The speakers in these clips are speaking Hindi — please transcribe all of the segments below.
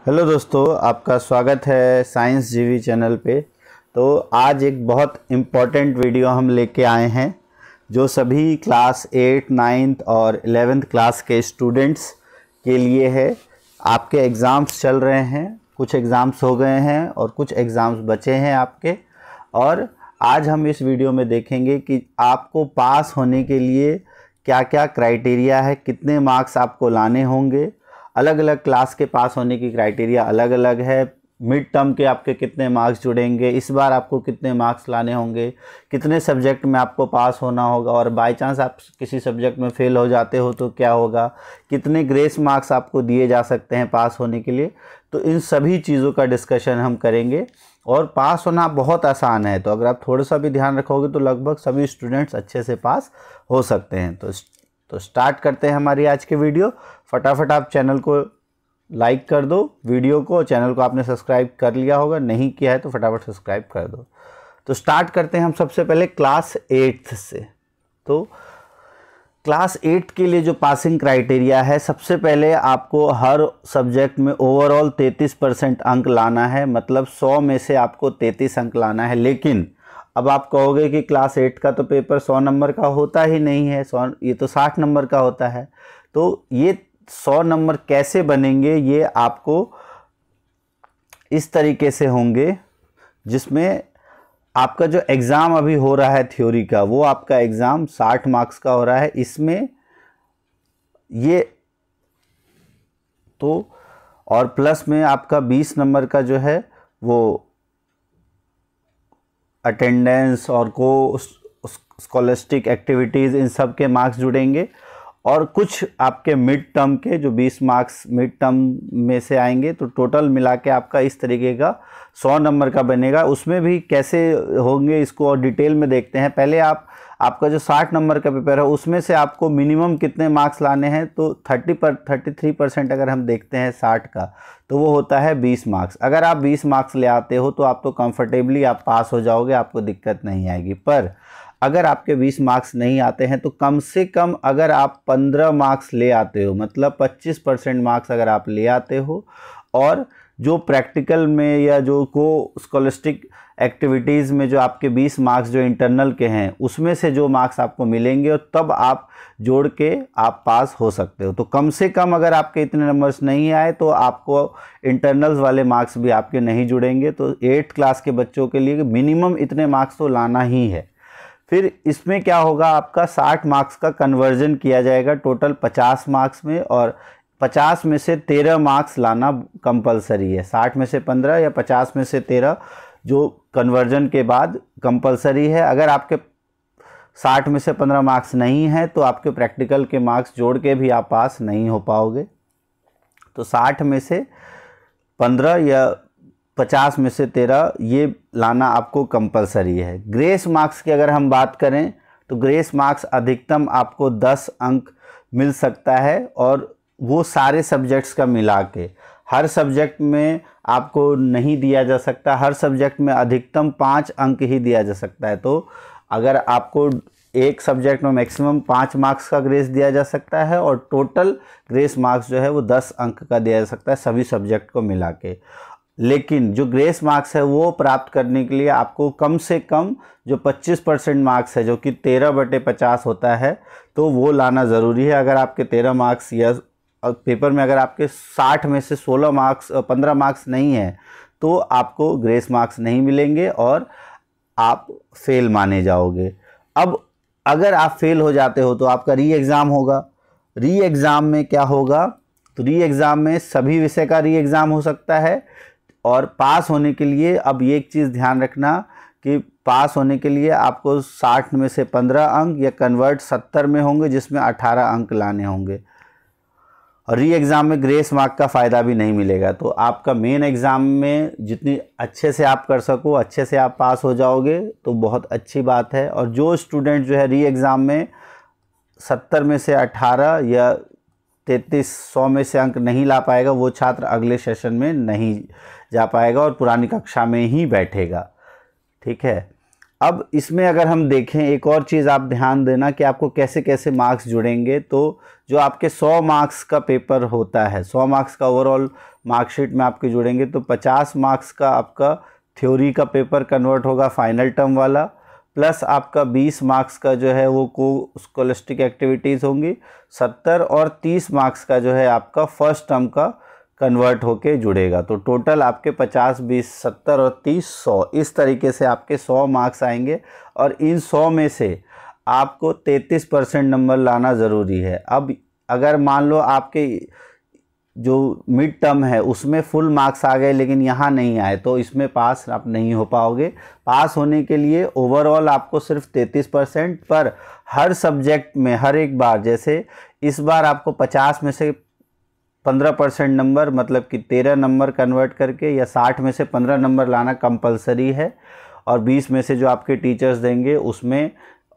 हेलो दोस्तों, आपका स्वागत है साइंस जीवी चैनल पे। तो आज एक बहुत इम्पॉर्टेंट वीडियो हम लेके आए हैं जो सभी क्लास 8, 9 और 11th क्लास के स्टूडेंट्स के लिए है। आपके एग्ज़ाम्स चल रहे हैं, कुछ एग्ज़ाम्स हो गए हैं और कुछ एग्ज़ाम्स बचे हैं आपके। और आज हम इस वीडियो में देखेंगे कि आपको पास होने के लिए क्या क्या क्राइटेरिया है, कितने मार्क्स आपको लाने होंगे। अलग अलग क्लास के पास होने की क्राइटेरिया अलग अलग है। मिड टर्म के आपके कितने मार्क्स जुड़ेंगे, इस बार आपको कितने मार्क्स लाने होंगे, कितने सब्जेक्ट में आपको पास होना होगा, और बाय चांस आप किसी सब्जेक्ट में फेल हो जाते हो तो क्या होगा, कितने ग्रेस मार्क्स आपको दिए जा सकते हैं पास होने के लिए। तो इन सभी चीज़ों का डिस्कशन हम करेंगे। और पास होना बहुत आसान है, तो अगर आप थोड़ा सा भी ध्यान रखोगे तो लगभग सभी स्टूडेंट्स अच्छे से पास हो सकते हैं। तो स्टार्ट करते हैं हमारी आज की वीडियो। फटाफट आप चैनल को लाइक कर दो, वीडियो को। चैनल को आपने सब्सक्राइब कर लिया होगा, नहीं किया है तो फटाफट सब्सक्राइब कर दो। तो स्टार्ट करते हैं हम सबसे पहले क्लास 8 से। तो क्लास 8 के लिए जो पासिंग क्राइटेरिया है, सबसे पहले आपको हर सब्जेक्ट में ओवरऑल 33% अंक लाना है। मतलब 100 में से आपको 33 अंक लाना है। लेकिन अब आप कहोगे कि क्लास 8 का तो पेपर 100 नंबर का होता ही नहीं है, ये तो 60 नंबर का होता है। तो ये 100 नंबर कैसे बनेंगे, ये आपको इस तरीके से होंगे, जिसमें आपका जो एग्ज़ाम अभी हो रहा है थ्योरी का, वो आपका एग्ज़ाम 60 मार्क्स का हो रहा है। इसमें ये तो और प्लस में आपका 20 नंबर का जो है वो अटेंडेंस और को स्कॉलस्टिक एक्टिविटीज़, इन सब के मार्क्स जुड़ेंगे। और कुछ आपके मिड टर्म के जो 20 मार्क्स मिड टर्म में से आएंगे। तो टोटल मिला के आपका इस तरीके का 100 नंबर का बनेगा। उसमें भी कैसे होंगे इसको और डिटेल में देखते हैं। पहले आपका जो 60 नंबर का पेपर है, उसमें से आपको मिनिमम कितने मार्क्स लाने हैं। तो 33% अगर हम देखते हैं 60 का, तो वो होता है 20 मार्क्स। अगर आप 20 मार्क्स ले आते हो तो आप तो कंफर्टेबली आप पास हो जाओगे, आपको दिक्कत नहीं आएगी। पर अगर आपके 20 मार्क्स नहीं आते हैं तो कम से कम अगर आप 15 मार्क्स ले आते हो, मतलब 25% मार्क्स अगर आप ले आते हो, और जो प्रैक्टिकल में या जो को स्कॉलस्टिक एक्टिविटीज़ में जो आपके 20 मार्क्स जो इंटरनल के हैं, उसमें से जो मार्क्स आपको मिलेंगे, और तब आप जोड़ के आप पास हो सकते हो। तो कम से कम अगर आपके इतने नंबर्स नहीं आए तो आपको इंटरनल्स वाले मार्क्स भी आपके नहीं जुड़ेंगे। तो 8th क्लास के बच्चों के लिए मिनिमम इतने मार्क्स तो लाना ही है। फिर इसमें क्या होगा, आपका 60 मार्क्स का कन्वर्जन किया जाएगा टोटल 50 मार्क्स में, और 50 में से 13 मार्क्स लाना कंपलसरी है। 60 में से 15 या 50 में से 13 जो कन्वर्जन के बाद कंपलसरी है। अगर आपके 60 में से 15 मार्क्स नहीं हैं तो आपके प्रैक्टिकल के मार्क्स जोड़ के भी आप पास नहीं हो पाओगे। तो 60 में से 15 या 50 में से 13 ये लाना आपको कंपलसरी है। ग्रेस मार्क्स की अगर हम बात करें तो ग्रेस मार्क्स अधिकतम आपको 10 अंक मिल सकता है, और वो सारे सब्जेक्ट्स का मिला के। हर सब्जेक्ट में आपको नहीं दिया जा सकता, हर सब्जेक्ट में अधिकतम 5 अंक ही दिया जा सकता है। तो अगर आपको एक सब्जेक्ट में मैक्सिमम 5 मार्क्स का ग्रेस दिया जा सकता है, और टोटल ग्रेस मार्क्स जो है वो 10 अंक का दिया जा सकता है सभी सब्जेक्ट को मिला के। लेकिन जो ग्रेस मार्क्स है वो प्राप्त करने के लिए आपको कम से कम जो 25% मार्क्स है, जो कि 13/50 होता है, तो वो लाना ज़रूरी है। अगर आपके 13 मार्क्स या पेपर में अगर आपके 60 में से 16 मार्क्स 15 मार्क्स नहीं है तो आपको ग्रेस मार्क्स नहीं मिलेंगे और आप फेल माने जाओगे। अब अगर आप फेल हो जाते हो तो आपका री एग्ज़ाम होगा। री एग्ज़ाम में क्या होगा, तो री एग्ज़ाम में सभी विषय का री एग्ज़ाम हो सकता है। और पास होने के लिए अब ये एक चीज़ ध्यान रखना कि पास होने के लिए आपको 60 में से 15 अंक या कन्वर्ट 70 में होंगे, जिसमें 18 अंक लाने होंगे। और री एग्ज़ाम में ग्रेस मार्क का फ़ायदा भी नहीं मिलेगा। तो आपका मेन एग्ज़ाम में जितनी अच्छे से आप कर सको, अच्छे से आप पास हो जाओगे तो बहुत अच्छी बात है। और जो स्टूडेंट जो है री एग्ज़ाम में 70 में से 18 या 33 100 में से अंक नहीं ला पाएगा, वो छात्र अगले सेशन में नहीं जा पाएगा और पुरानी कक्षा में ही बैठेगा। ठीक है। अब इसमें अगर हम देखें, एक और चीज़ आप ध्यान देना कि आपको कैसे कैसे मार्क्स जुड़ेंगे। तो जो आपके 100 मार्क्स का पेपर होता है, 100 मार्क्स का ओवरऑल मार्कशीट में आपके जुड़ेंगे तो 50 मार्क्स का आपका थ्योरी का पेपर कन्वर्ट होगा फाइनल टर्म वाला, प्लस आपका 20 मार्क्स का जो है वो को स्कॉलस्टिक एक्टिविटीज़ होंगी, 70 और 30 मार्क्स का जो है आपका फर्स्ट टर्म का कन्वर्ट होके जुड़ेगा। तो टोटल आपके 50, 20, 70 और 30, 100 इस तरीके से आपके 100 मार्क्स आएंगे और इन 100 में से आपको 33% नंबर लाना ज़रूरी है। अब अगर मान लो आपके जो मिड टर्म है उसमें फुल मार्क्स आ गए लेकिन यहाँ नहीं आए तो इसमें पास आप नहीं हो पाओगे। पास होने के लिए ओवरऑल आपको सिर्फ 33% पर हर सब्जेक्ट में हर एक बार, जैसे इस बार आपको 50 में से 15% नंबर मतलब कि 13 नंबर कन्वर्ट करके या 60 में से 15 नंबर लाना कंपलसरी है, और 20 में से जो आपके टीचर्स देंगे उसमें,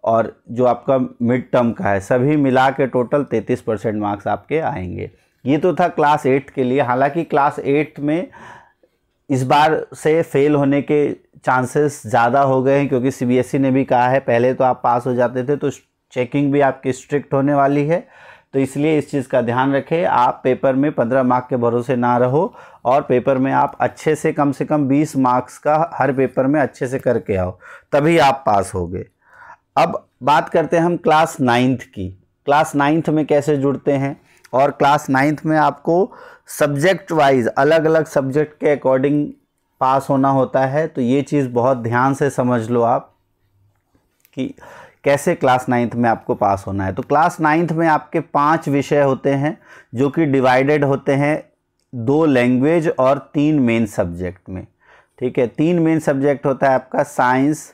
और जो आपका मिड टर्म का है, सभी मिला के टोटल 33% मार्क्स आपके आएंगे। ये तो था क्लास 8 के लिए। हालांकि क्लास 8 में इस बार से फेल होने के चांसेस ज़्यादा हो गए हैं क्योंकि सीबीएसई ने भी कहा है, पहले तो आप पास हो जाते थे तो चेकिंग भी आपकी स्ट्रिक्ट होने वाली है, तो इसलिए इस चीज़ का ध्यान रखें। आप पेपर में 15 मार्क के भरोसे ना रहो और पेपर में आप अच्छे से कम 20 मार्क्स का हर पेपर में अच्छे से करके आओ, तभी आप पास होगे। अब बात करते हैं हम क्लास 9th की। क्लास 9th में कैसे जुड़ते हैं, और क्लास 9th में आपको सब्जेक्ट वाइज अलग अलग सब्जेक्ट के अकॉर्डिंग पास होना होता है। तो ये चीज़ बहुत ध्यान से समझ लो आप कि कैसे क्लास 9th में आपको पास होना है। तो क्लास 9th में आपके 5 विषय होते हैं जो कि डिवाइडेड होते हैं 2 लैंग्वेज और 3 मेन सब्जेक्ट में। ठीक है, 3 मेन सब्जेक्ट होता है आपका साइंस,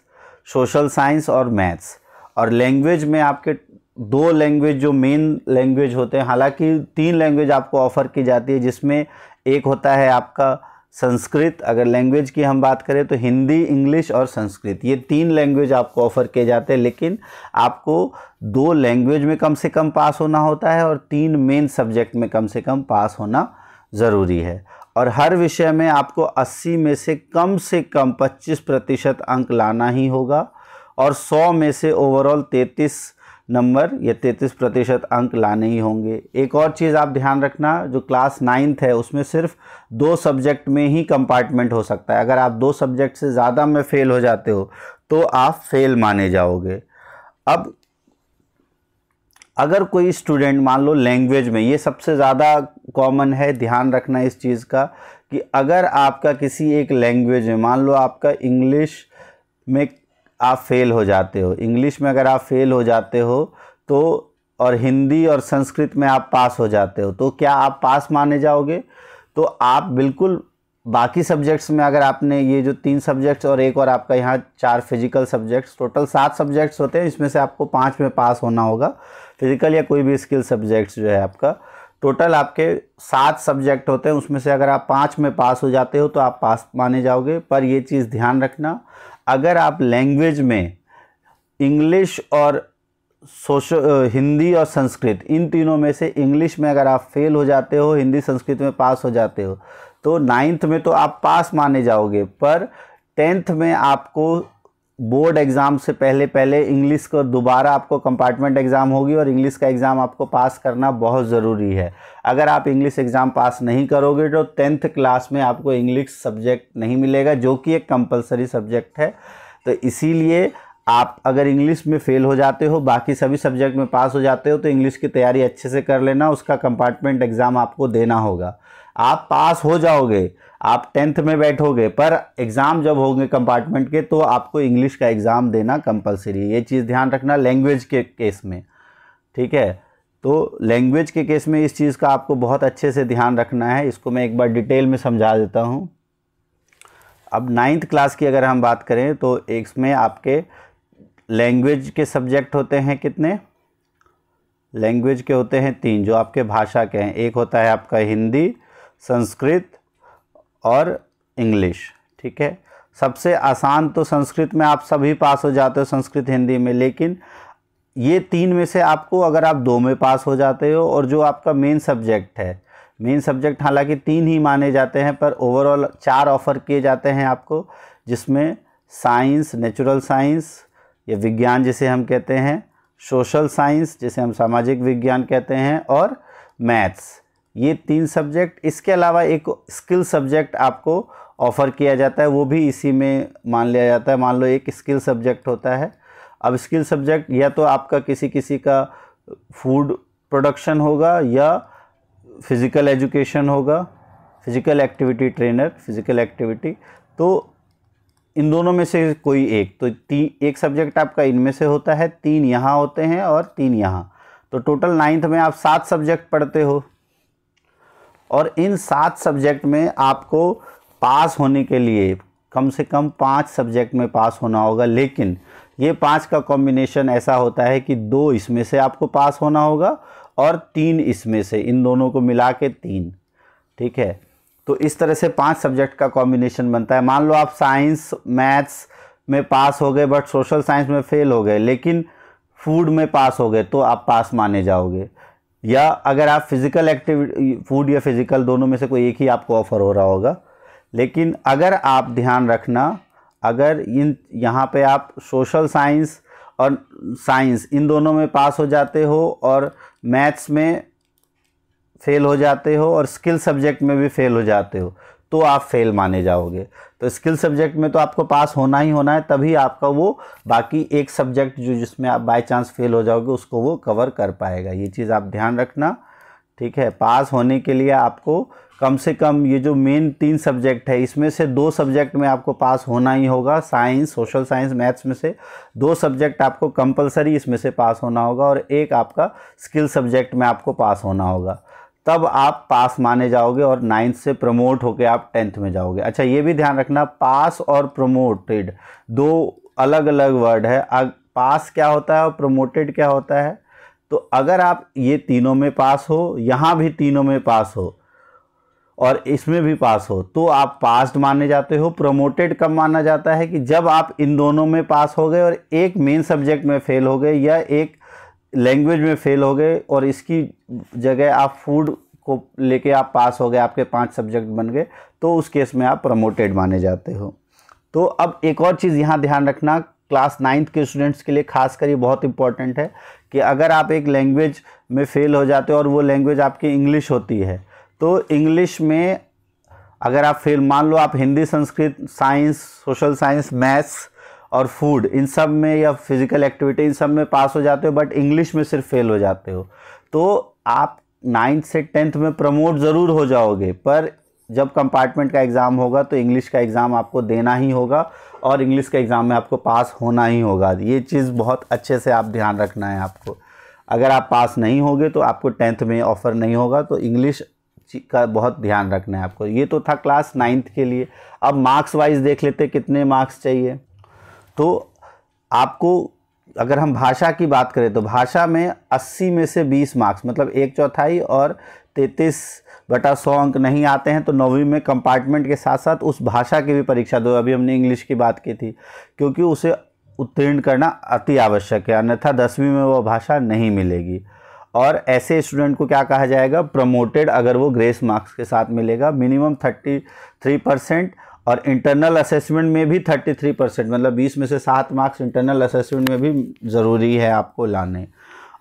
सोशल साइंस और मैथ्स, और लैंग्वेज में आपके 2 लैंग्वेज जो मेन लैंग्वेज होते हैं, हालांकि 3 लैंग्वेज आपको ऑफ़र की जाती है, जिसमें एक होता है आपका संस्कृत। अगर लैंग्वेज की हम बात करें तो हिंदी, इंग्लिश और संस्कृत, ये 3 लैंग्वेज आपको ऑफ़र किए जाते हैं, लेकिन आपको 2 लैंग्वेज में कम से कम पास होना होता है और 3 मेन सब्जेक्ट में कम से कम पास होना ज़रूरी है। और हर विषय में आपको 80 में से कम 25% अंक लाना ही होगा, और 100 में से ओवरऑल 33 नंबर या 33% अंक लाने ही होंगे। एक और चीज़ आप ध्यान रखना, जो क्लास 9th है उसमें सिर्फ 2 सब्जेक्ट में ही कंपार्टमेंट हो सकता है। अगर आप 2 सब्जेक्ट से ज़्यादा में फेल हो जाते हो तो आप फेल माने जाओगे। अब अगर कोई स्टूडेंट मान लो लैंग्वेज में, ये सबसे ज़्यादा कॉमन है, ध्यान रखना इस चीज़ का कि अगर आपका किसी एक लैंग्वेज में, मान लो आपका इंग्लिश में आप फेल हो जाते हो, इंग्लिश में अगर आप फेल हो जाते हो तो, और हिंदी और संस्कृत में आप पास हो जाते हो, तो क्या आप पास माने जाओगे? तो आप बिल्कुल बाकी सब्जेक्ट्स में, अगर आपने ये जो 3 सब्जेक्ट्स और एक और आपका यहाँ 4 फिजिकल सब्जेक्ट्स, टोटल 7 सब्जेक्ट्स होते हैं, इसमें से आपको 5 में पास होना होगा, फिजिकल या कोई भी स्किल सब्जेक्ट्स जो है आपका, टोटल आपके 7 सब्जेक्ट होते हैं, उसमें से अगर आप 5 में पास हो जाते हो तो आप पास माने जाओगे। पर ये चीज़ ध्यान रखना, अगर आप लैंग्वेज में इंग्लिश और हिंदी और संस्कृत, इन तीनों में से इंग्लिश में अगर आप फेल हो जाते हो, हिंदी संस्कृत में पास हो जाते हो, तो 9th में तो आप पास माने जाओगे, पर 10th में आपको बोर्ड एग्ज़ाम से पहले इंग्लिश को दोबारा आपको कंपार्टमेंट एग्ज़ाम होगी, और इंग्लिश का एग्ज़ाम आपको पास करना बहुत ज़रूरी है। अगर आप इंग्लिश एग्ज़ाम पास नहीं करोगे तो 10th क्लास में आपको इंग्लिश सब्जेक्ट नहीं मिलेगा, जो कि एक कंपलसरी सब्जेक्ट है। तो इसीलिए आप अगर इंग्लिश में फेल हो जाते हो, बाकी सभी सब्जेक्ट में पास हो जाते हो, तो इंग्लिश की तैयारी अच्छे से कर लेना, उसका कंपार्टमेंट एग्ज़ाम आपको देना होगा। आप पास हो जाओगे, आप 10th में बैठोगे, पर एग्ज़ाम जब होंगे कंपार्टमेंट के तो आपको इंग्लिश का एग्ज़ाम देना कंपलसरी है। ये चीज़ ध्यान रखना लैंग्वेज के केस में, ठीक है। तो लैंग्वेज के केस में इस चीज़ का आपको बहुत अच्छे से ध्यान रखना है। इसको मैं एक बार डिटेल में समझा देता हूँ। अब 9th क्लास की अगर हम बात करें तो इसमें आपके लैंग्वेज के सब्जेक्ट होते हैं कितने? लैंग्वेज के होते हैं 3, जो आपके भाषा के हैं। एक होता है आपका हिंदी, संस्कृत और इंग्लिश, ठीक है। सबसे आसान तो संस्कृत में आप सभी पास हो जाते हो, संस्कृत हिंदी में, लेकिन ये 3 में से आपको अगर आप 2 में पास हो जाते हो, और जो आपका मेन सब्जेक्ट है, मेन सब्जेक्ट हालांकि 3 ही माने जाते हैं, पर ओवरऑल 4 ऑफ़र किए जाते हैं आपको, जिसमें साइंस, नेचुरल साइंस या विज्ञान जिसे हम कहते हैं, सोशल साइंस जिसे हम सामाजिक विज्ञान कहते हैं, और मैथ्स, ये 3 सब्जेक्ट, इसके अलावा एक स्किल सब्जेक्ट आपको ऑफ़र किया जाता है, वो भी इसी में मान लिया जाता है। मान लो एक स्किल सब्जेक्ट होता है। अब स्किल सब्जेक्ट या तो आपका किसी का फूड प्रोडक्शन होगा या फिज़िकल एजुकेशन होगा, physical activity trainer, physical activity. तो इन दोनों में से कोई एक, तो एक सब्जेक्ट आपका इनमें से होता है, 3 यहाँ होते हैं और 3 यहाँ। तो टोटल 9th में आप 7 सब्जेक्ट पढ़ते हो और इन 7 सब्जेक्ट में आपको पास होने के लिए कम से कम 5 सब्जेक्ट में पास होना होगा। लेकिन ये 5 का कॉम्बिनेशन ऐसा होता है कि 2 इसमें से आपको पास होना होगा और 3 इसमें से, इन दोनों को मिला के 3, ठीक है। तो इस तरह से 5 सब्जेक्ट का कॉम्बिनेशन बनता है। मान लो आप साइंस मैथ्स में पास हो गए बट सोशल साइंस में फेल हो गए, लेकिन फूड में पास हो गए तो आप पास माने जाओगे। या अगर आप फिज़िकल एक्टिविटी, फूड या फिज़िकल दोनों में से कोई एक ही आपको ऑफ़र हो रहा होगा। लेकिन अगर आप ध्यान रखना, अगर यहाँ पे आप सोशल साइंस और साइंस इन दोनों में पास हो जाते हो और मैथ्स में फेल हो जाते हो और स्किल सब्जेक्ट में भी फेल हो जाते हो तो आप फेल माने जाओगे। तो स्किल सब्जेक्ट में तो आपको पास होना ही होना है, तभी आपका वो बाकी एक सब्जेक्ट जिसमें आप बाय चांस फेल हो जाओगे उसको वो कवर कर पाएगा। ये चीज़ आप ध्यान रखना, ठीक है। पास होने के लिए आपको कम से कम ये जो मेन 3 सब्जेक्ट है इसमें से 2 सब्जेक्ट में आपको पास होना ही होगा। साइंस, सोशल साइंस, मैथ्स में से 2 सब्जेक्ट आपको कंपलसरी इसमें से पास होना होगा और एक आपका स्किल सब्जेक्ट में आपको पास होना होगा, तब आप पास माने जाओगे और 9th से प्रमोट होकर आप 10th में जाओगे। अच्छा, ये भी ध्यान रखना, पास और प्रमोटेड 2 अलग अलग वर्ड है। पास क्या होता है और प्रमोटेड क्या होता है? तो अगर आप ये तीनों में पास हो, यहाँ भी तीनों में पास हो और इसमें भी पास हो तो आप पास्ड माने जाते हो। प्रमोटेड कब माना जाता है? कि जब आप इन दोनों में पास हो गए और एक मेन सब्जेक्ट में फेल हो गए या एक लैंग्वेज में फेल हो गए और इसकी जगह आप फूड को लेके आप पास हो गए, आपके 5 सब्जेक्ट बन गए, तो उस केस में आप प्रमोटेड माने जाते हो। तो अब एक और चीज़ यहाँ ध्यान रखना, क्लास 9th के स्टूडेंट्स के लिए खासकर ये बहुत इंपॉर्टेंट है कि अगर आप एक लैंग्वेज में फेल हो जाते हो और वो लैंग्वेज आपकी इंग्लिश होती है, तो इंग्लिश में अगर आप फेल, मान लो आप Hindi, Sanskrit, science, social science, maths और फूड इन सब में या फिज़िकल एक्टिविटी इन सब में पास हो जाते हो बट इंग्लिश में सिर्फ फेल हो जाते हो, तो आप 9th से 10th में प्रमोट ज़रूर हो जाओगे। पर जब कंपार्टमेंट का एग्ज़ाम होगा तो इंग्लिश का एग्ज़ाम आपको देना ही होगा और इंग्लिश के एग्ज़ाम में आपको पास होना ही होगा। ये चीज़ बहुत अच्छे से आप ध्यान रखना है आपको। अगर आप पास नहीं होगे तो आपको 10th में ऑफ़र नहीं होगा, तो इंग्लिश का बहुत ध्यान रखना है आपको। ये तो था क्लास 9th के लिए। अब मार्क्स वाइज देख लेते कितने मार्क्स चाहिए। तो आपको अगर हम भाषा की बात करें तो भाषा में 80 में से 20 मार्क्स, मतलब 1/4 और 33/100 अंक नहीं आते हैं, तो 9वीं में कंपार्टमेंट के साथ साथ उस भाषा की भी परीक्षा दो। अभी हमने इंग्लिश की बात की थी, क्योंकि उसे उत्तीर्ण करना अति आवश्यक है, अन्यथा 10वीं में वो भाषा नहीं मिलेगी। और ऐसे स्टूडेंट को क्या कहा जाएगा? प्रमोटेड, अगर वो ग्रेस मार्क्स के साथ मिलेगा। मिनिमम 33% और इंटरनल असेसमेंट में भी 33%, मतलब 20 में से 7 मार्क्स इंटरनल असेसमेंट में भी ज़रूरी है आपको लाने।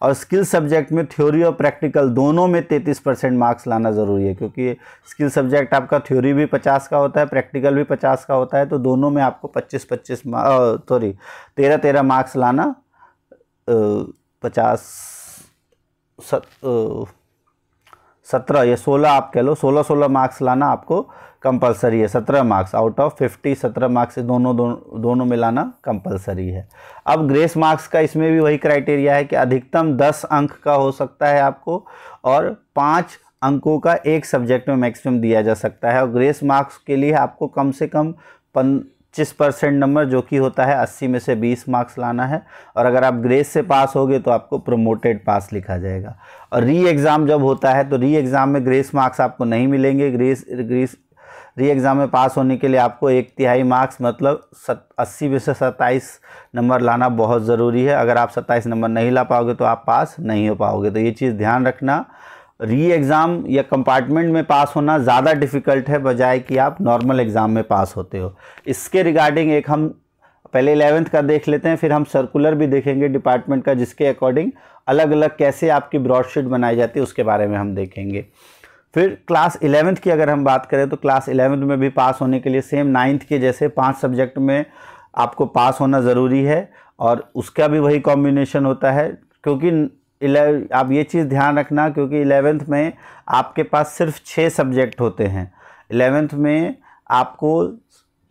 और स्किल सब्जेक्ट में थ्योरी और प्रैक्टिकल दोनों में 33% मार्क्स लाना ज़रूरी है, क्योंकि स्किल सब्जेक्ट आपका थ्योरी भी 50 का होता है, प्रैक्टिकल भी 50 का होता है, तो दोनों में आपको 13 मार्क्स लाना 17 या 16 आप कह लो, 16 मार्क्स लाना आपको कंपलसरी है। 17 मार्क्स आउट ऑफ 50, 17 मार्क्स से दोनों में लाना कंपलसरी है। अब ग्रेस मार्क्स का इसमें भी वही क्राइटेरिया है कि अधिकतम 10 अंक का हो सकता है आपको और 5 अंकों का एक सब्जेक्ट में मैक्सिमम दिया जा सकता है। और ग्रेस मार्क्स के लिए आपको कम से कम 25% नंबर, जो कि होता है 80 में से 20 मार्क्स लाना है। और अगर आप ग्रेस से पास होगे तो आपको प्रमोटेड पास लिखा जाएगा। और री एग्ज़ाम जब होता है तो री एग्ज़ाम में ग्रेस मार्क्स आपको नहीं मिलेंगे। री एग्ज़ाम में पास होने के लिए आपको 1/3 मार्क्स, मतलब 80 में से 27 नंबर लाना बहुत ज़रूरी है। अगर आप 27 नंबर नहीं ला पाओगे तो आप पास नहीं हो पाओगे। तो ये चीज़ ध्यान रखना, री एग्ज़ाम या कंपार्टमेंट में पास होना ज़्यादा डिफ़िकल्ट है बजाय कि आप नॉर्मल एग्ज़ाम में पास होते हो। इसके रिगार्डिंग एक हम पहले 11th का देख लेते हैं, फिर हम सर्कुलर भी देखेंगे डिपार्टमेंट का, जिसके अकॉर्डिंग अलग अलग कैसे आपकी ब्रॉडशीट बनाई जाती है उसके बारे में हम देखेंगे। फिर क्लास 11th की अगर हम बात करें तो क्लास 11th में भी पास होने के लिए सेम 9th के जैसे 5 सब्जेक्ट में आपको पास होना ज़रूरी है, और उसका भी वही कॉम्बिनेशन होता है, क्योंकि आप ये चीज़ ध्यान रखना, क्योंकि 11th में आपके पास सिर्फ 6 सब्जेक्ट होते हैं। 11th में आपको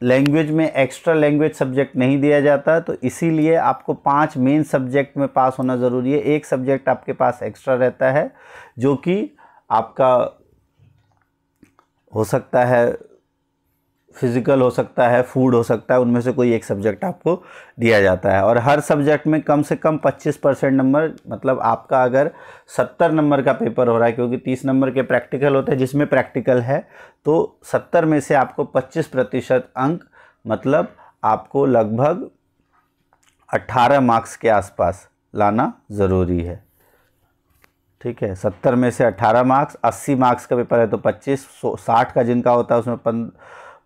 लैंग्वेज में एक्स्ट्रा लैंग्वेज सब्जेक्ट नहीं दिया जाता, तो इसीलिए आपको 5 मेन सब्जेक्ट में पास होना ज़रूरी है। एक सब्जेक्ट आपके पास एक्स्ट्रा रहता है जो कि आपका हो सकता है फिज़िकल, हो सकता है फूड, हो सकता है, उनमें से कोई एक सब्जेक्ट आपको दिया जाता है। और हर सब्जेक्ट में कम से कम 25% नंबर, मतलब आपका अगर 70 नंबर का पेपर हो रहा है, क्योंकि 30 नंबर के प्रैक्टिकल होते हैं, जिसमें प्रैक्टिकल है, तो 70 में से आपको 25% अंक, मतलब आपको लगभग 18 मार्क्स के आसपास लाना ज़रूरी है। ठीक है, 70 में से 18 मार्क्स, 80 मार्क्स का पेपर है तो 25, 60 का जिनका होता है उसमें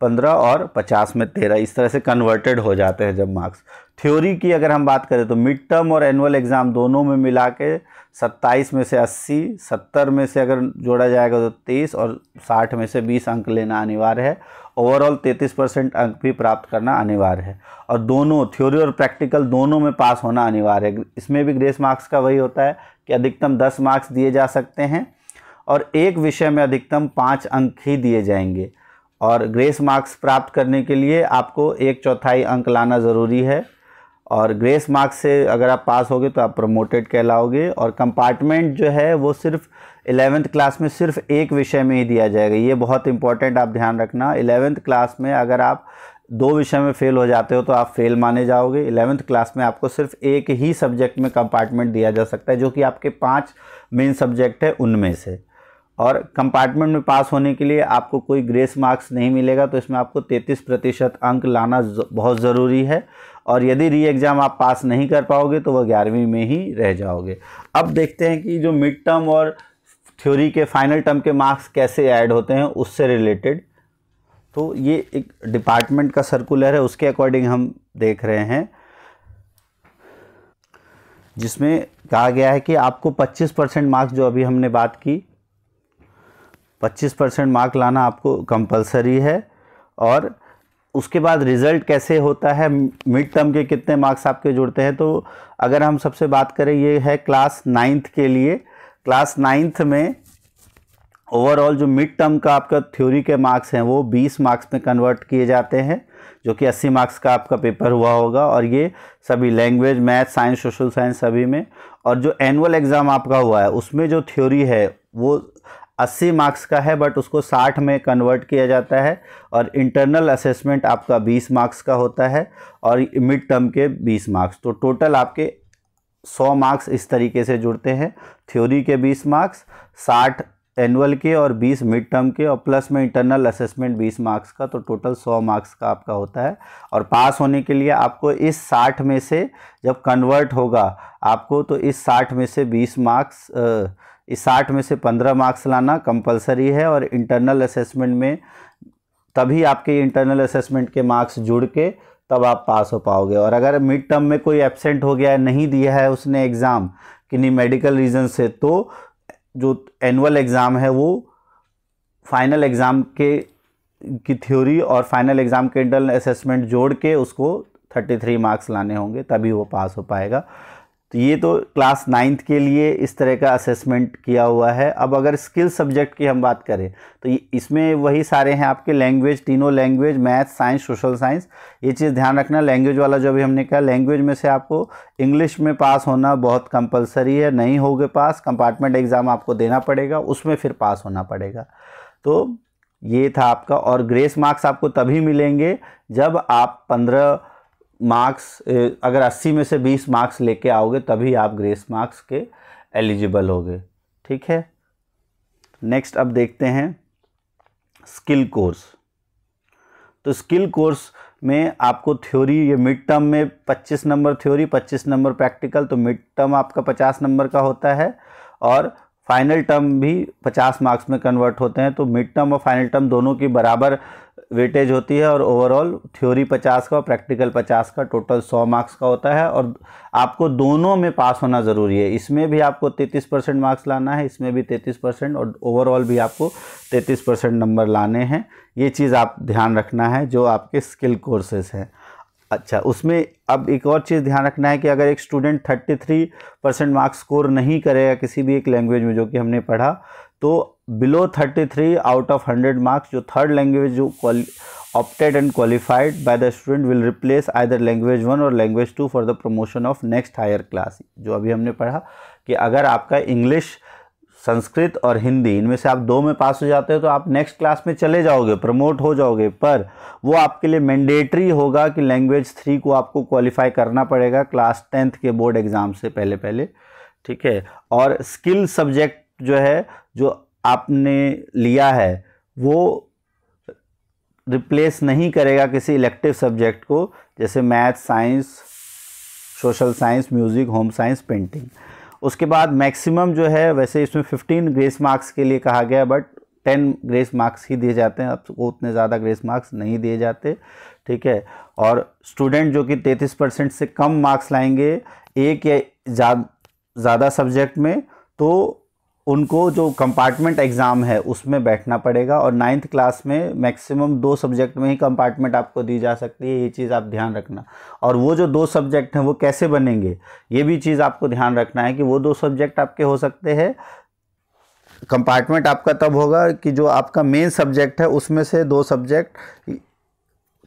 15 और 50 में 13, इस तरह से कन्वर्टेड हो जाते हैं जब मार्क्स। थ्योरी की अगर हम बात करें तो मिड टर्म और एनुअल एग्ज़ाम दोनों में मिला के 27 में से 80, 70 में से अगर जोड़ा जाएगा तो 23 और 60 में से 20 अंक लेना अनिवार्य है। ओवरऑल 33% अंक भी प्राप्त करना अनिवार्य है, और दोनों थ्योरी और प्रैक्टिकल दोनों में पास होना अनिवार्य है। इसमें भी ग्रेस मार्क्स का वही होता है कि अधिकतम 10 मार्क्स दिए जा सकते हैं, और एक विषय में अधिकतम 5 अंक ही दिए जाएंगे। और ग्रेस मार्क्स प्राप्त करने के लिए आपको 1/4 अंक लाना ज़रूरी है, और ग्रेस मार्क्स से अगर आप पास होगे तो आप प्रमोटेड कहलाओगे। और कंपार्टमेंट जो है वो सिर्फ 11th क्लास में सिर्फ एक विषय में ही दिया जाएगा, ये बहुत इंपॉर्टेंट आप ध्यान रखना। 11th क्लास में अगर आप 2 विषय में फेल हो जाते हो तो आप फेल माने जाओगे। 11th क्लास में आपको सिर्फ एक ही सब्जेक्ट में कंपार्टमेंट दिया जा सकता है, जो कि आपके 5 मेन सब्जेक्ट है उनमें से। और कंपार्टमेंट में पास होने के लिए आपको कोई ग्रेस मार्क्स नहीं मिलेगा, तो इसमें आपको 33% अंक लाना बहुत ज़रूरी है। और यदि री एग्ज़ाम आप पास नहीं कर पाओगे तो वह 11वीं में ही रह जाओगे। अब देखते हैं कि जो मिड टर्म और थ्योरी के फाइनल टर्म के मार्क्स कैसे ऐड होते हैं उससे रिलेटेड। तो ये एक डिपार्टमेंट का सर्कुलर है, उसके अकॉर्डिंग हम देख रहे हैं, जिसमें कहा गया है कि आपको 25% मार्क्स, जो अभी हमने बात की, 25% मार्क लाना आपको कंपलसरी है। और उसके बाद रिज़ल्ट कैसे होता है, मिड टर्म के कितने मार्क्स आपके जुड़ते हैं, तो अगर हम सबसे बात करें, ये है क्लास 9th के लिए। क्लास 9th में ओवरऑल जो मिड टर्म का आपका थ्योरी के मार्क्स हैं वो 20 मार्क्स में कन्वर्ट किए जाते हैं, जो कि 80 मार्क्स का आपका पेपर हुआ होगा, और ये सभी language, math, science, social science सभी में। और जो एनुअल एग्ज़ाम आपका हुआ है उसमें जो थ्योरी है वो 80 मार्क्स का है, बट उसको 60 में कन्वर्ट किया जाता है। और इंटरनल असेसमेंट आपका 20 मार्क्स का होता है, और मिड टर्म के 20 मार्क्स, तो टोटल आपके 100 मार्क्स इस तरीके से जुड़ते हैं। थ्योरी के 20 मार्क्स, 60 एनुअल के और 20 मिड टर्म के, और प्लस में इंटरनल असेसमेंट 20 मार्क्स का, तो टोटल 100 मार्क्स का आपका होता है। और पास होने के लिए आपको इस 60 में से जब कन्वर्ट होगा आपको, तो इस 60 में से 20 मार्क्स, इस 60 में से 15 मार्क्स लाना कंपलसरी है। और इंटरनल असेसमेंट में तभी आपके इंटरनल असेसमेंट के मार्क्स जुड़ के तब आप पास हो पाओगे। और अगर मिड टर्म में कोई एब्सेंट हो गया है, नहीं दिया है उसने एग्ज़ाम किन्हीं मेडिकल रीज़न से, तो जो एनुअल एग्ज़ाम है वो फाइनल एग्ज़ाम की थ्योरी और फाइनल एग्ज़ाम के इंटरनल असेसमेंट जोड़ के उसको 33 मार्क्स लाने होंगे, तभी वो पास हो पाएगा। तो ये तो क्लास 9th के लिए इस तरह का असेसमेंट किया हुआ है। अब अगर स्किल सब्जेक्ट की हम बात करें तो इसमें वही सारे हैं आपके, लैंग्वेज, तीनों language, math, science, social science. ये चीज़ ध्यान रखना, लैंग्वेज वाला जो अभी हमने कहा, लैंग्वेज में से आपको इंग्लिश में पास होना बहुत कंपलसरी है। नहीं होगे पास, कंपार्टमेंट एग्ज़ाम आपको देना पड़ेगा, उसमें फिर पास होना पड़ेगा। तो ये था आपका। और ग्रेस मार्क्स आपको तभी मिलेंगे जब आप 15 मार्क्स, अगर 80 में से 20 मार्क्स लेके आओगे तभी आप ग्रेस मार्क्स के एलिजिबल होगे। ठीक है, नेक्स्ट अब देखते हैं स्किल कोर्स। तो स्किल कोर्स में आपको थ्योरी, ये मिड टर्म में 25 नंबर थ्योरी, 25 नंबर प्रैक्टिकल, तो मिड टर्म आपका 50 नंबर का होता है, और फाइनल टर्म भी 50 मार्क्स में कन्वर्ट होते हैं। तो मिड टर्म और फाइनल टर्म दोनों की बराबर वेटेज होती है और ओवरऑल थ्योरी 50 का और प्रैक्टिकल 50 का, टोटल 100 मार्क्स का होता है। और आपको दोनों में पास होना ज़रूरी है, इसमें भी आपको 33% मार्क्स लाना है, इसमें भी 33%, और ओवरऑल भी आपको 33% नंबर लाने हैं। ये चीज़ आप ध्यान रखना है जो आपके स्किल कोर्सेज हैं। अच्छा, उसमें अब एक और चीज़ ध्यान रखना है कि अगर एक स्टूडेंट 33% मार्क्स स्कोर नहीं करेगा किसी भी एक लैंग्वेज में जो कि हमने पढ़ा, तो बिलो 33 आउट ऑफ 100 मार्क्स जो थर्ड लैंग्वेज जो opted and qualified by the student will replace either language 1 और language 2 for the promotion of next higher class. जो अभी हमने पढ़ा कि अगर आपका इंग्लिश, संस्कृत और हिंदी इनमें से आप 2 में पास हो जाते हो तो आप नेक्स्ट क्लास में चले जाओगे, प्रमोट हो जाओगे, पर वो आपके लिए मैंडेटरी होगा कि लैंग्वेज 3 को आपको क्वालिफाई करना पड़ेगा क्लास 10th के बोर्ड एग्ज़ाम से पहले। ठीक है। और स्किल सब्जेक्ट जो है जो आपने लिया है वो रिप्लेस नहीं करेगा किसी इलेक्टिव सब्जेक्ट को, जैसे math, science, social science, music, home science, painting. उसके बाद मैक्सिमम जो है, वैसे इसमें 15 ग्रेस मार्क्स के लिए कहा गया, बट 10 ग्रेस मार्क्स ही दिए जाते हैं, आपको उतने ज़्यादा ग्रेस मार्क्स नहीं दिए जाते। ठीक है। और स्टूडेंट जो कि 33% से कम मार्क्स लाएंगे एक या ज़्यादा सब्जेक्ट में, तो उनको जो कंपार्टमेंट एग्ज़ाम है उसमें बैठना पड़ेगा। और 9th क्लास में मैक्सिमम 2 सब्जेक्ट में ही कंपार्टमेंट आपको दी जा सकती है, ये चीज़ आप ध्यान रखना। और वो जो 2 सब्जेक्ट हैं वो कैसे बनेंगे, ये भी चीज़ आपको ध्यान रखना है कि वो 2 सब्जेक्ट आपके हो सकते हैं। कंपार्टमेंट आपका तब होगा कि जो आपका मेन सब्जेक्ट है उसमें से 2 सब्जेक्ट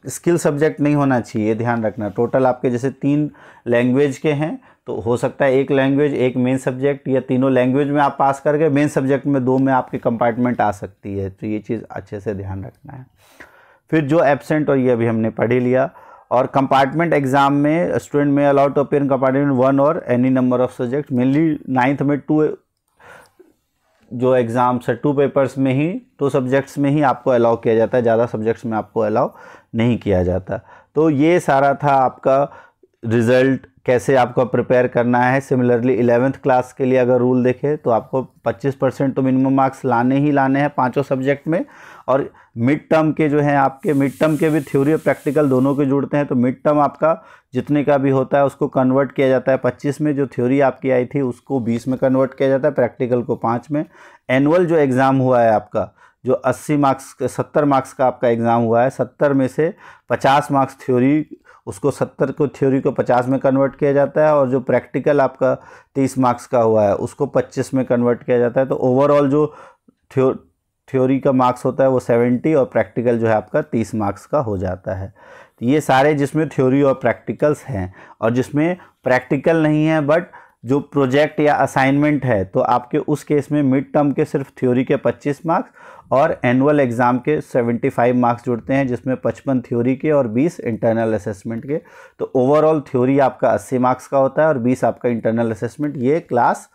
स्किल सब्जेक्ट नहीं होना चाहिए, ध्यान रखना। टोटल आपके जैसे 3 लैंग्वेज के हैं तो हो सकता है 1 लैंग्वेज 1 मेन सब्जेक्ट, या तीनों लैंग्वेज में आप पास करके मेन सब्जेक्ट में 2 में आपकी कंपार्टमेंट आ सकती है। तो ये चीज़ अच्छे से ध्यान रखना है। फिर जो एब्सेंट, और ये अभी हमने पढ़ ही लिया। और कंपार्टमेंट एग्जाम में स्टूडेंट में allowed to appear in compartment 1 और any number of subject. Mainly 9th में 2 जो एग्ज़ाम्स है 2 पेपर्स में ही, 2 सब्जेक्ट्स में ही आपको अलाउ किया जाता है, ज़्यादा सब्जेक्ट्स में आपको अलाउ नहीं किया जाता। तो ये सारा था आपका रिज़ल्ट, कैसे आपको प्रिपेयर करना है। सिमिलरली 11th क्लास के लिए अगर रूल देखें तो आपको 25% तो मिनिमम मार्क्स लाने ही लाने हैं 5 सब्जेक्ट में। और मिड टर्म के जो हैं आपके, मिड टर्म के भी थ्योरी और प्रैक्टिकल दोनों के जुड़ते हैं, तो मिड टर्म आपका जितने का भी होता है उसको कन्वर्ट किया जाता है 25 में, जो थ्योरी आपकी आई थी उसको 20 में कन्वर्ट किया जाता है, प्रैक्टिकल को 5 में। एनुअल जो एग्ज़ाम हुआ है आपका, जो 80 मार्क्स 70 मार्क्स का आपका एग्ज़ाम हुआ है, 70 में से 50 मार्क्स थ्योरी, उसको 70 को थ्योरी को 50 में कन्वर्ट किया जाता है। और जो प्रैक्टिकल आपका 30 मार्क्स का हुआ है उसको 25 में कन्वर्ट किया जाता है। तो ओवरऑल जो थ्योरी का मार्क्स होता है वो 70 और प्रैक्टिकल जो है आपका 30 मार्क्स का हो जाता है। तो ये सारे जिसमें थ्योरी और प्रैक्टिकल्स हैं। और जिसमें प्रैक्टिकल नहीं है बट जो प्रोजेक्ट या असाइनमेंट है, तो आपके उस केस में मिड टर्म के सिर्फ थ्योरी के 25 मार्क्स और एनुअल एग्ज़ाम के 75 मार्क्स जुड़ते हैं, जिसमें 55 थ्योरी के और 20 इंटरनल असेसमेंट के। तो ओवरऑल थ्योरी आपका 80 मार्क्स का होता है और 20 आपका इंटरनल असेसमेंट। ये क्लास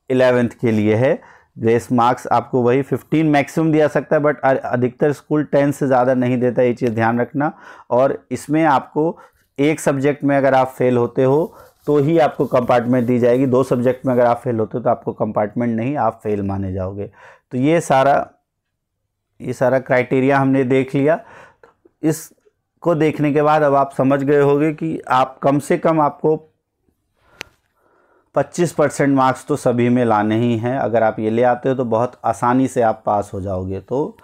11th के लिए है। ग्रेस मार्क्स आपको वही 15 मैक्सिमम दिया सकता है, बट अधिकतर स्कूल 10 से ज़्यादा नहीं देता, ये चीज़ ध्यान रखना। और इसमें आपको एक सब्जेक्ट में अगर आप फेल होते हो तो ही आपको कंपार्टमेंट दी जाएगी। 2 सब्जेक्ट में अगर आप फेल होते हो तो आपको कंपार्टमेंट नहीं, आप फेल माने जाओगे। तो ये सारा क्राइटेरिया हमने देख लिया। इसको देखने के बाद अब आप समझ गए होंगे कि आप कम से कम आपको 25% मार्क्स तो सभी में लाने ही हैं। अगर आप ये ले आते हो तो बहुत आसानी से आप पास हो जाओगे। तो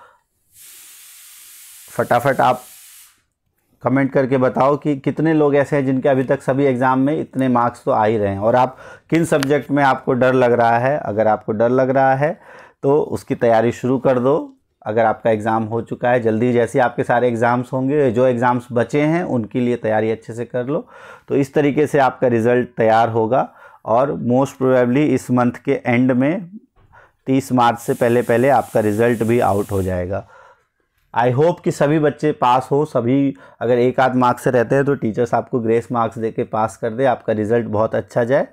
फटाफट आप कमेंट करके बताओ कि कितने लोग ऐसे हैं जिनके अभी तक सभी एग्ज़ाम में इतने मार्क्स तो आ ही रहे हैं, और आप किन सब्जेक्ट में आपको डर लग रहा है। अगर आपको डर लग रहा है तो उसकी तैयारी शुरू कर दो। अगर आपका एग्ज़ाम हो चुका है, जल्दी जैसे आपके सारे एग्ज़ाम्स होंगे, जो एग्ज़ाम्स बचे हैं उनके लिए तैयारी अच्छे से कर लो। तो इस तरीके से आपका रिज़ल्ट तैयार होगा और मोस्ट प्रोबेबली इस मंथ के एंड में 30 मार्च से पहले आपका रिज़ल्ट भी आउट हो जाएगा। आई होप कि सभी बच्चे पास हो। सभी अगर एक आध मार्क्स से रहते हैं तो टीचर्स आपको ग्रेस मार्क्स देके पास कर दे, आपका रिज़ल्ट बहुत अच्छा जाए।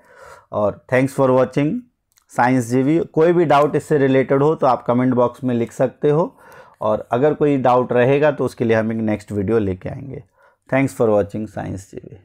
और थैंक्स फॉर वॉचिंग साइंस जीवी। कोई भी डाउट इससे रिलेटेड हो तो आप कमेंट बॉक्स में लिख सकते हो, और अगर कोई डाउट रहेगा तो उसके लिए हम एक नेक्स्ट वीडियो लेके आएंगे। थैंक्स फॉर वॉचिंग साइंस जीवी।